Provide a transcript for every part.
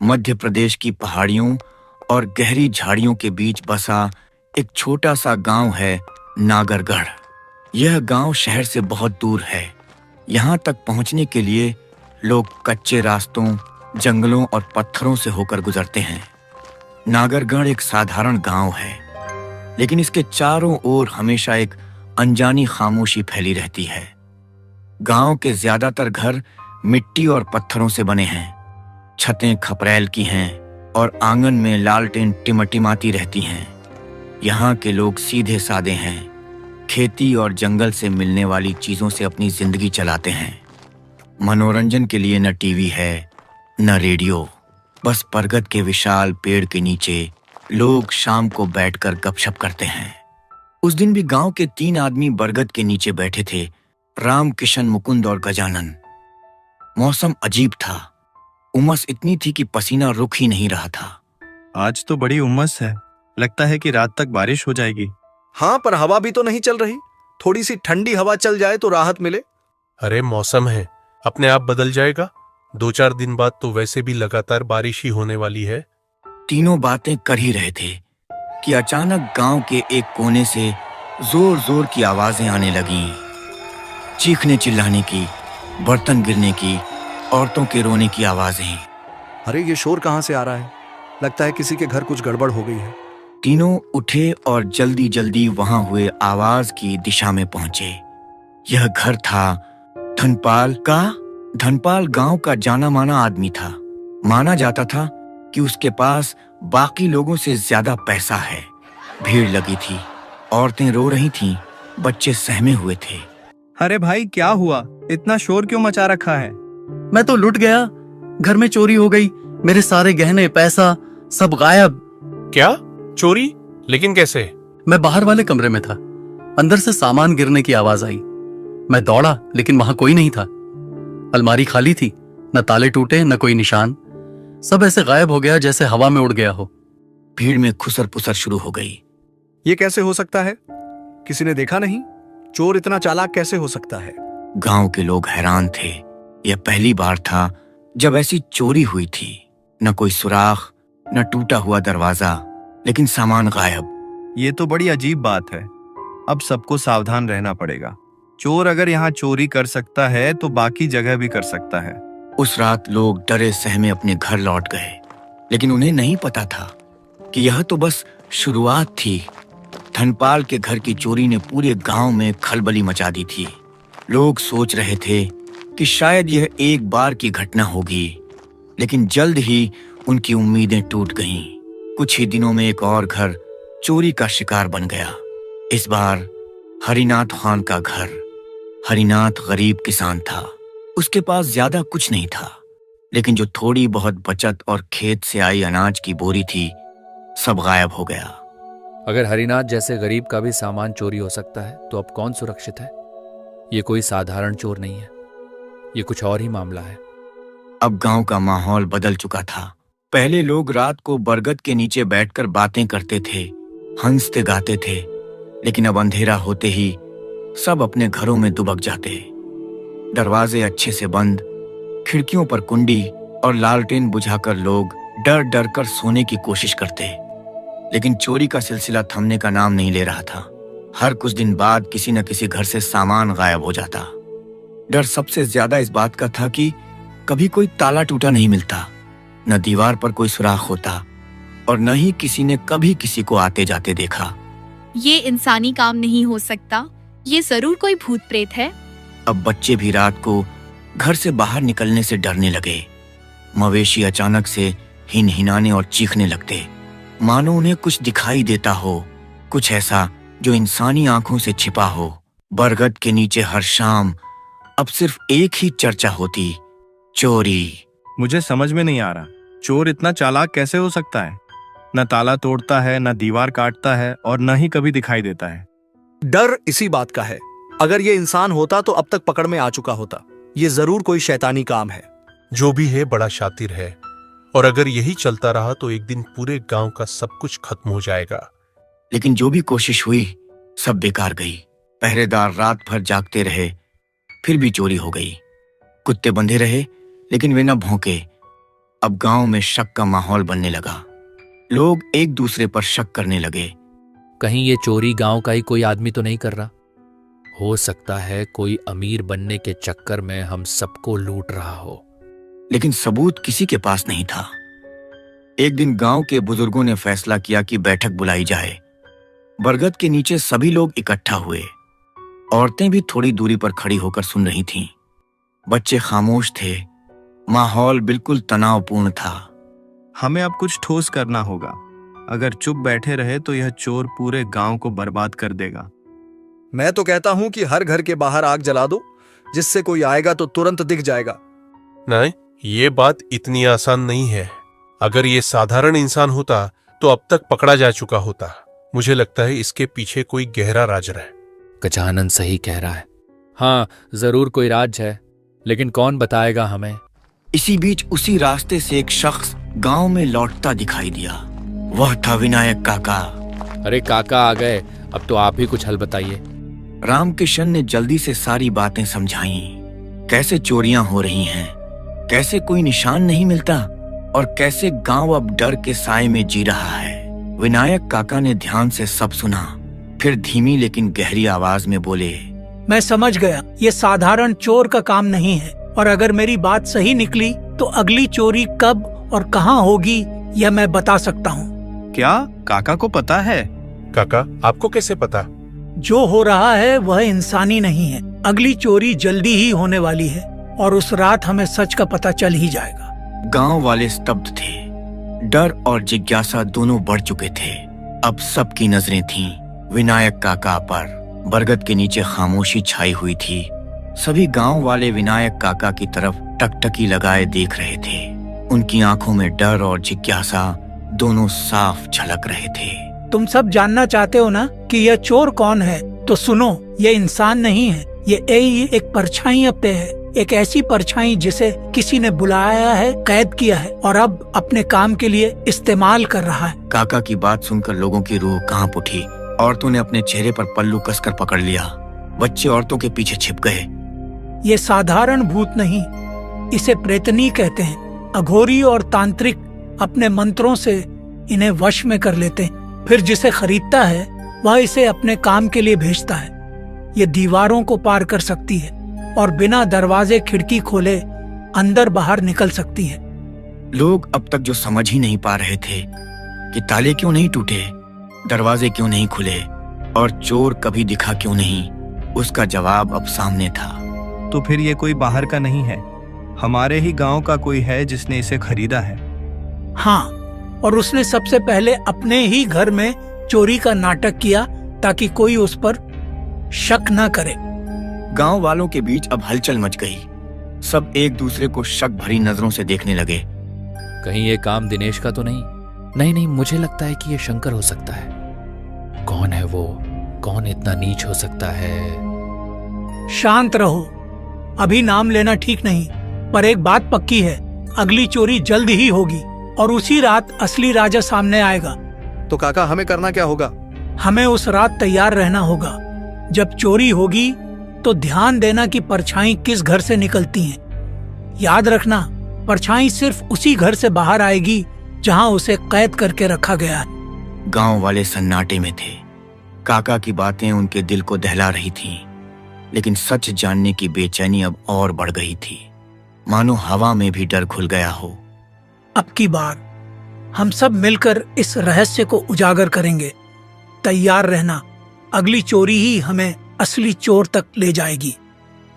मध्य प्रदेश की पहाड़ियों और गहरी झाड़ियों के बीच बसा एक छोटा सा गांव है नागरगढ़। यह गांव शहर से बहुत दूर है। यहाँ तक पहुँचने के लिए लोग कच्चे रास्तों, जंगलों और पत्थरों से होकर गुजरते हैं। नागरगढ़ एक साधारण गांव है, लेकिन इसके चारों ओर हमेशा एक अनजानी खामोशी फैली रहती है। गांव के ज्यादातर घर मिट्टी और पत्थरों से बने हैं। छतें खपरैल की हैं और आंगन में लालटेन टिमटिमाती रहती हैं। यहाँ के लोग सीधे सादे हैं। खेती और जंगल से मिलने वाली चीजों से अपनी जिंदगी चलाते हैं। मनोरंजन के लिए न टीवी है, न रेडियो। बस बरगद के विशाल पेड़ के नीचे लोग शाम को बैठकर गपशप करते हैं। उस दिन भी गांव के 3 आदमी बरगद के नीचे बैठे थे, राम किशन, मुकुंद और गजानन। मौसम अजीब था। उमस इतनी थी कि पसीना रुक ही नहीं रहा था। आज तो बड़ी उमस है, लगता है कि रात तक बारिश हो जाएगी। हाँ, पर हवा भी तो नहीं चल रही। थोड़ी सी ठंडी हवा चल जाए तो राहत मिले। अरे मौसम है, अपने आप बदल जाएगा। 2-4 दिन बाद तो वैसे भी लगातार बारिश ही होने वाली है। तीनों बातें कर ही रहे थे कि अचानक गांव के एक कोने से जोर जोर की आवाजें आने लगीं। चीखने चिल्लाने की, बर्तन गिरने की, औरतों के रोने की आवाजें। अरे ये शोर कहाँ से आ रहा है? लगता है किसी के घर कुछ गड़बड़ हो गई है। तीनों उठे और जल्दी जल्दी वहां हुए आवाज की दिशा में पहुंचे। यह घर था धनपाल का। धनपाल गांव का जाना माना आदमी था। माना जाता था कि उसके पास बाकी लोगों से ज्यादा पैसा है। भीड़ लगी थी, औरतें रो रही थीं, बच्चे सहमे हुए थे। अरे भाई, क्या हुआ? इतना शोर क्यों मचा रखा है? मैं तो लुट गया। घर में चोरी हो गई। मेरे सारे गहने, पैसा सब गायब। क्या चोरी? लेकिन कैसे? मैं बाहर वाले कमरे में था। अंदर से सामान गिरने की आवाज आई। मैं दौड़ा, लेकिन वहां कोई नहीं था। अलमारी खाली थी, न ताले टूटे, न कोई निशान। सब ऐसे गायब हो गया जैसे हवा में उड़ गया हो। भीड़ में खुसर पुसर शुरू हो गई। ये कैसे हो सकता है? किसी ने देखा नहीं? चोर इतना चालाक कैसे हो सकता है? गांव के लोग हैरान थे। यह पहली बार था जब ऐसी चोरी हुई थी। न कोई सुराख, न टूटा हुआ दरवाजा, लेकिन सामान गायब। ये तो बड़ी अजीब बात है। अब सबको सावधान रहना पड़ेगा। चोर अगर यहाँ चोरी कर सकता है तो बाकी जगह भी कर सकता है। उस रात लोग डरे सहमे अपने घर लौट गए, लेकिन उन्हें नहीं पता था कि यह तो बस शुरुआत थी। धनपाल के घर की चोरी ने पूरे गांव में खलबली मचा दी थी। लोग सोच रहे थे कि शायद यह एक बार की घटना होगी, लेकिन जल्द ही उनकी उम्मीदें टूट गईं। कुछ ही दिनों में एक और घर चोरी का शिकार बन गया। इस बार हरिनाथ खान का घर। हरिनाथ गरीब किसान था। उसके पास ज्यादा कुछ नहीं था, लेकिन जो थोड़ी बहुत बचत और खेत से आई अनाज की बोरी थी, सब गायब हो गया। अगर हरिनाथ जैसे गरीब का भी सामान चोरी हो सकता है तो अब कौन सुरक्षित है? ये कोई साधारण चोर नहीं है, ये कुछ और ही मामला है। अब गांव का माहौल बदल चुका था। पहले लोग रात को बरगद के नीचे बैठकर बातें करते थे, हंसते गाते थे, लेकिन अब अंधेरा होते ही सब अपने घरों में दुबक जाते। दरवाजे अच्छे से बंद, खिड़कियों पर कुंडी और लालटेन बुझाकर लोग डर डर कर सोने की कोशिश करते। लेकिन चोरी का सिलसिला थमने का नाम नहीं ले रहा था। हर कुछ दिन बाद किसी न किसी घर से सामान गायब हो जाता। डर सबसे ज्यादा इस बात का था कि कभी कोई ताला टूटा नहीं मिलता, न दीवार पर कोई सुराख होता, और न ही किसी ने कभी किसी को आते जाते देखा। ये इंसानी काम नहीं हो सकता, ये जरूर कोई भूत प्रेत है। अब बच्चे भी रात को घर से बाहर निकलने से डरने लगे। मवेशी अचानक से हिनहिनाने और चीखने लगते, मानो उन्हें कुछ दिखाई देता हो, कुछ ऐसा जो इंसानी आंखों से छिपा हो। बरगद के नीचे हर शाम अब सिर्फ एक ही चर्चा होती, चोरी। मुझे समझ में नहीं आ रहा, चोर इतना चालाक कैसे हो सकता है? न ताला तोड़ता है, न दीवार काटता है, और न ही कभी दिखाई देता है। डर इसी बात का है। अगर ये इंसान होता तो अब तक पकड़ में आ चुका होता। ये जरूर कोई शैतानी काम है। जो भी है बड़ा शातिर है, और अगर यही चलता रहा तो एक दिन पूरे गांव का सब कुछ खत्म हो जाएगा। लेकिन जो भी कोशिश हुई सब बेकार गई। पहरेदार रात भर जागते रहे, फिर भी चोरी हो गई। कुत्ते बंधे रहे, लेकिन वे न भौंके। अब गांव में शक का माहौल बनने लगा। लोग एक दूसरे पर शक करने लगे। कहीं ये चोरी गांव का ही कोई आदमी तो नहीं कर रहा? हो सकता है कोई अमीर बनने के चक्कर में हम सबको लूट रहा हो। लेकिन सबूत किसी के पास नहीं था। एक दिन गांव के बुजुर्गों ने फैसला किया कि बैठक बुलाई जाए। बरगद के नीचे सभी लोग इकट्ठा हुए। औरतें भी थोड़ी दूरी पर खड़ी होकर सुन रही थीं। बच्चे खामोश थे। माहौल बिल्कुल तनावपूर्ण था। हमें अब कुछ ठोस करना होगा। अगर चुप बैठे रहे तो यह चोर पूरे गांव को बर्बाद कर देगा। मैं तो कहता हूं कि हर घर के बाहर आग जला दो, जिससे कोई आएगा तो तुरंत दिख जाएगा। नहीं, ये बात इतनी आसान नहीं है। अगर ये साधारण इंसान होता तो अब तक पकड़ा जा चुका होता। मुझे लगता है इसके पीछे कोई गहरा राज है। गजानन सही कह रहा है। हाँ, जरूर कोई राज है, लेकिन कौन बताएगा हमें? इसी बीच उसी रास्ते से एक शख्स गांव में लौटता दिखाई दिया। वह था विनायक काका। अरे काका आ गए, अब तो आप ही कुछ हल बताइए। रामकिशन ने जल्दी से सारी बातें समझाई। कैसे चोरियां हो रही हैं, कैसे कोई निशान नहीं मिलता और कैसे गांव अब डर के साए में जी रहा है। विनायक काका ने ध्यान से सब सुना, फिर धीमी लेकिन गहरी आवाज में बोले, मैं समझ गया, ये साधारण चोर का काम नहीं है, और अगर मेरी बात सही निकली तो अगली चोरी कब और कहाँ होगी यह मैं बता सकता हूँ। क्या काका को पता है? काका, आपको कैसे पता? जो हो रहा है वह इंसानी नहीं है। अगली चोरी जल्दी ही होने वाली है और उस रात हमें सच का पता चल ही जाएगा। गांव वाले स्तब्ध थे। डर और जिज्ञासा दोनों बढ़ चुके थे। अब सबकी नजरें थीं विनायक काका पर। बरगद के नीचे खामोशी छाई हुई थी। सभी गांव वाले विनायक काका की तरफ टकटकी लगाए देख रहे थे। उनकी आंखों में डर और जिज्ञासा दोनों साफ झलक रहे थे। तुम सब जानना चाहते हो ना कि यह चोर कौन है? तो सुनो, ये इंसान नहीं है, ये एक परछाई अब पे है। एक ऐसी परछाई जिसे किसी ने बुलाया है, कैद किया है और अब अपने काम के लिए इस्तेमाल कर रहा है। काका की बात सुनकर लोगों की रूह कांप उठी। औरतों ने अपने चेहरे पर पल्लू कसकर पकड़ लिया। बच्चे औरतों के पीछे छिप गए। ये साधारण भूत नहीं, इसे प्रेतनी कहते हैं। अघोरी और तांत्रिक अपने मंत्रों से इन्हें वश में कर लेते हैं। फिर जिसे खरीदता है वह इसे अपने काम के लिए भेजता है। ये दीवारों को पार कर सकती है और बिना दरवाजे खिड़की खोले अंदर बाहर निकल सकती है। लोग अब तक जो समझ ही नहीं पा रहे थे कि ताले क्यों नहीं टूटे, दरवाजे क्यों नहीं खुले और चोर कभी दिखा क्यों नहीं, उसका जवाब अब सामने था। तो फिर ये कोई बाहर का नहीं है, हमारे ही गांव का कोई है जिसने इसे खरीदा है। हाँ, और उसने सबसे पहले अपने ही घर में चोरी का नाटक किया ताकि कोई उस पर शक न करे। गांव वालों के बीच अब हलचल मच गई। सब एक दूसरे को शक भरी नजरों से देखने लगे। कहीं ये काम दिनेश का तो नहीं? नहीं, मुझे लगता है कि ये शंकर हो सकता है। कौन है वो? कौन इतना नीच हो सकता है? शांत रहो, अभी नाम लेना ठीक नहीं, पर एक बात पक्की है, अगली चोरी जल्द ही होगी और उसी रात असली राजा सामने आएगा। तो काका, हमें करना क्या होगा? हमें उस रात तैयार रहना होगा। जब चोरी होगी तो ध्यान देना कि परछाई किस घर से निकलती हैं। याद रखना, परछाई सिर्फ उसी घर से बाहर आएगी जहां उसे कैद करके रखा गया है। गांव वाले सन्नाटे में थे। काका की बातें उनके दिल को दहला रही थीं, लेकिन सच जानने की बेचैनी अब और बढ़ गई थी, मानो हवा में भी डर घुल गया हो। अब की बार हम सब मिलकर इस रहस्य को उजागर करेंगे। तैयार रहना, अगली चोरी ही हमें असली चोर तक ले जाएगी।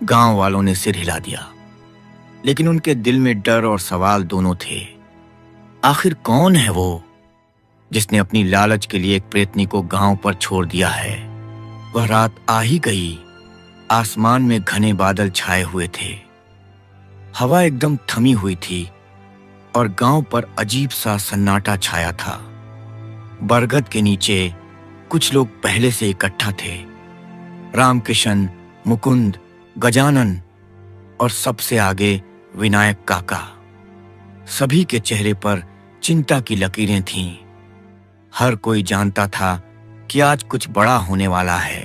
गांव वालों ने सिर हिला दिया, लेकिन उनके दिल में डर और सवाल दोनों थे। आखिर कौन है वो जिसने अपनी लालच के लिए एक प्रेतनी को गांव पर छोड़ दिया है? वह रात आ ही गई। आसमान में घने बादल छाए हुए थे। हवा एकदम थमी हुई थी और गांव पर अजीब सा सन्नाटा छाया था। बरगद के नीचे कुछ लोग पहले से इकट्ठा थे। रामकिशन, मुकुंद, गजानन और सबसे आगे विनायक काका। सभी के चेहरे पर चिंता की लकीरें थीं। हर कोई जानता था कि आज कुछ बड़ा होने वाला है।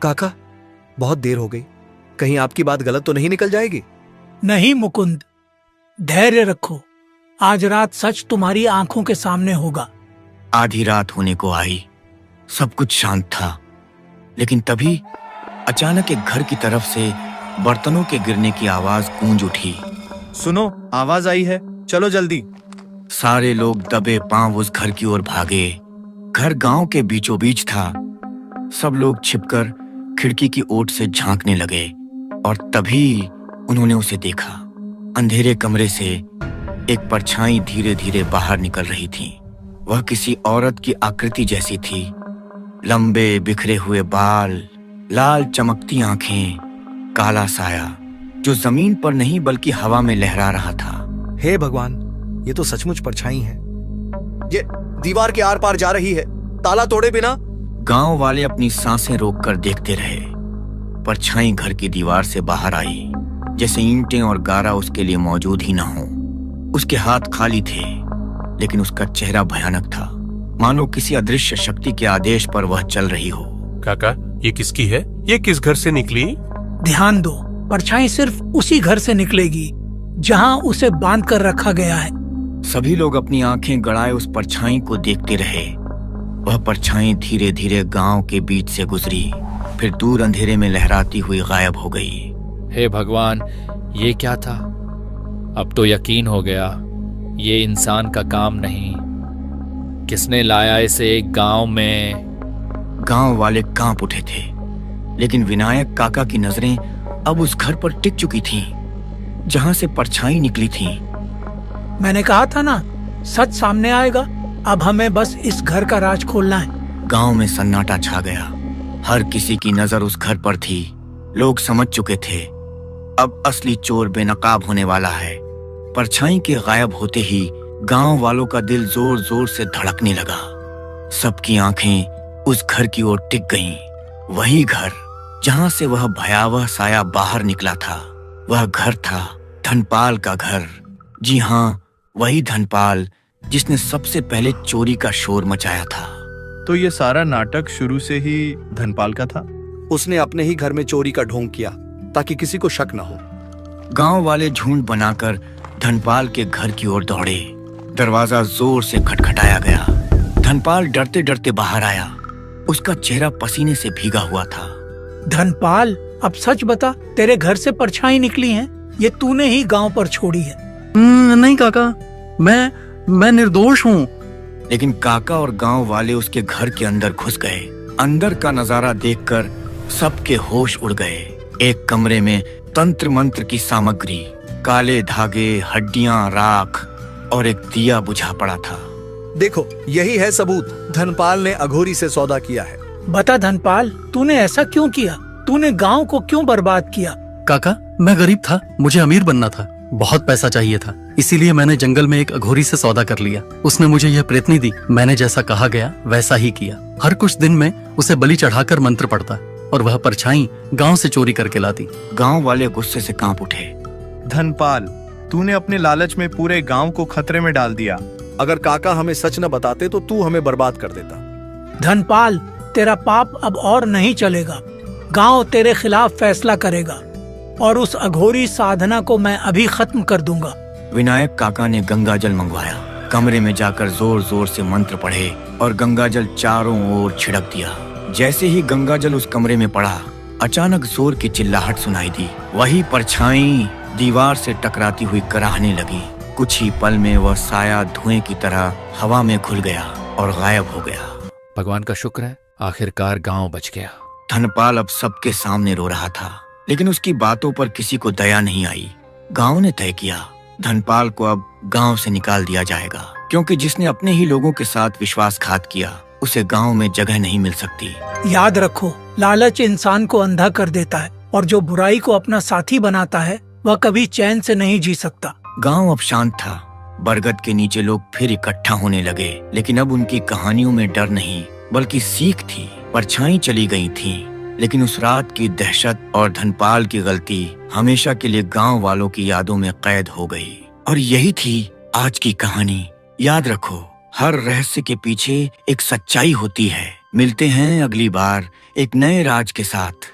काका, बहुत देर हो गई, कहीं आपकी बात गलत तो नहीं निकल जाएगी? नहीं मुकुंद, धैर्य रखो। आज रात सच तुम्हारी आंखों के सामने होगा। आधी रात होने को आई, सब कुछ शांत था, लेकिन तभी अचानक एक घर की तरफ से बर्तनों के गिरने की आवाज गूंज उठी। सुनो, आवाज आई है, चलो जल्दी। सारे लोग दबे पांव उस घर की ओर भागे। घर गांव के बीचों बीच था। सब लोग छिपकर खिड़की की ओट से झांकने लगे और तभी उन्होंने उसे देखा। अंधेरे कमरे से एक परछाई धीरे धीरे बाहर निकल रही थी। वह किसी औरत की आकृति जैसी थी। लंबे बिखरे हुए बाल, लाल चमकती आंखें, काला साया जो जमीन पर नहीं बल्कि हवा में लहरा रहा था। हे भगवान, ये तो सचमुच परछाई है। ये दीवार के आर पार जा रही है, ताला तोड़े बिना। गांव वाले अपनी सांसें रोककर देखते रहे। परछाई घर की दीवार से बाहर आई, जैसे ईंटें और गारा उसके लिए मौजूद ही ना हो। उसके हाथ खाली थे, लेकिन उसका चेहरा भयानक था, मानो किसी अदृश्य शक्ति के आदेश पर वह चल रही हो। काका, ये किसकी है? ये किस घर से निकली? ध्यान दो, परछाई सिर्फ उसी घर से निकलेगी जहां उसे बांध कर रखा गया है। सभी लोग अपनी आंखें गड़ाए उस परछाई को देखते रहे। वह परछाई धीरे धीरे गांव के बीच से गुजरी, फिर दूर अंधेरे में लहराती हुई गायब हो गई। हे भगवान, ये क्या था? अब तो यकीन हो गया, ये इंसान का काम नहीं। किसने लाया इसे एक गांव में? गांव वाले कांप उठे थे, लेकिन विनायक काका की नजरें अब उस घर पर टिक चुकी थीं, जहां से परछाई निकली थी। मैंने कहा था ना, सच सामने आएगा। अब हमें बस इस घर का राज खोलना है। गांव में सन्नाटा छा गया। हर किसी की नजर उस घर पर थी। लोग समझ चुके थे, अब असली चोर बेनकाब होने वाला है। परछाई के गायब होते ही गांव वालों का दिल जोर जोर से धड़कने लगा। सबकी आंखें उस घर की ओर टिक गईं। वही घर जहां से वह भयावह साया बाहर निकला था। वह घर था धनपाल का घर। जी हाँ, वही धनपाल जिसने सबसे पहले चोरी का शोर मचाया था। तो ये सारा नाटक शुरू से ही धनपाल का था? उसने अपने ही घर में चोरी का ढोंग किया ताकि किसी को शक न हो। गांव वाले झुंड बनाकर धनपाल के घर की ओर दौड़े। दरवाजा जोर से खटखटाया गया। धनपाल डरते डरते बाहर आया। उसका चेहरा पसीने से भीगा हुआ था। धनपाल, अब सच बता, तेरे घर से परछाई निकली है? ये तूने ही गांव पर छोड़ी है। नहीं काका, मैं निर्दोष हूँ। लेकिन काका और गांव वाले उसके घर के अंदर घुस गए। अंदर का नजारा देखकर सबके होश उड़ गए। एक कमरे में तंत्र मंत्र की सामग्री, काले धागे, हड्डियां, राख और एक दिया बुझा पड़ा था। देखो, यही है सबूत। धनपाल ने अघोरी से सौदा किया है। बता धनपाल, तूने ऐसा क्यों किया? तूने गांव को क्यों बर्बाद किया? काका, मैं गरीब था, मुझे अमीर बनना था, बहुत पैसा चाहिए था, इसीलिए मैंने जंगल में एक अघोरी से सौदा कर लिया। उसने मुझे यह प्रेतनी दी। मैंने जैसा कहा गया वैसा ही किया। हर कुछ दिन में उसे बलि चढ़ाकर मंत्र पढ़ता और वह परछाई गांव से चोरी करके लाती। गांव वाले गुस्से से कांप उठे। धनपाल, तूने अपने लालच में पूरे गांव को खतरे में डाल दिया। अगर काका हमें सच न बताते तो तू हमें बर्बाद कर देता। धनपाल, तेरा पाप अब और नहीं चलेगा। गांव तेरे खिलाफ फैसला करेगा और उस अघोरी साधना को मैं अभी खत्म कर दूंगा। विनायक काका ने गंगाजल मंगवाया। कमरे में जाकर जोर जोर से मंत्र पढ़े और गंगाजल चारों ओर छिड़क दिया। जैसे ही गंगाजल उस कमरे में पड़ा, अचानक जोर की चिल्लाहट सुनाई दी। वही परछाई दीवार से टकराती हुई कराहने लगी। कुछ ही पल में वह साया धुएं की तरह हवा में घुल गया और गायब हो गया। भगवान का शुक्र है, आखिरकार गांव बच गया। धनपाल अब सबके सामने रो रहा था, लेकिन उसकी बातों पर किसी को दया नहीं आई। गांव ने तय किया, धनपाल को अब गांव से निकाल दिया जाएगा, क्योंकि जिसने अपने ही लोगों के साथ विश्वासघात किया, उसे गांव में जगह नहीं मिल सकती। याद रखो, लालच इंसान को अंधा कर देता है और जो बुराई को अपना साथी बनाता है वह कभी चैन से नहीं जी सकता। गांव अब शांत था। बरगद के नीचे लोग फिर इकट्ठा होने लगे, लेकिन अब उनकी कहानियों में डर नहीं बल्कि सीख थी। परछाई चली गई थी, लेकिन उस रात की दहशत और धनपाल की गलती हमेशा के लिए गांव वालों की यादों में कैद हो गई। और यही थी आज की कहानी। याद रखो, हर रहस्य के पीछे एक सच्चाई होती है। मिलते हैं अगली बार एक नए राज के साथ।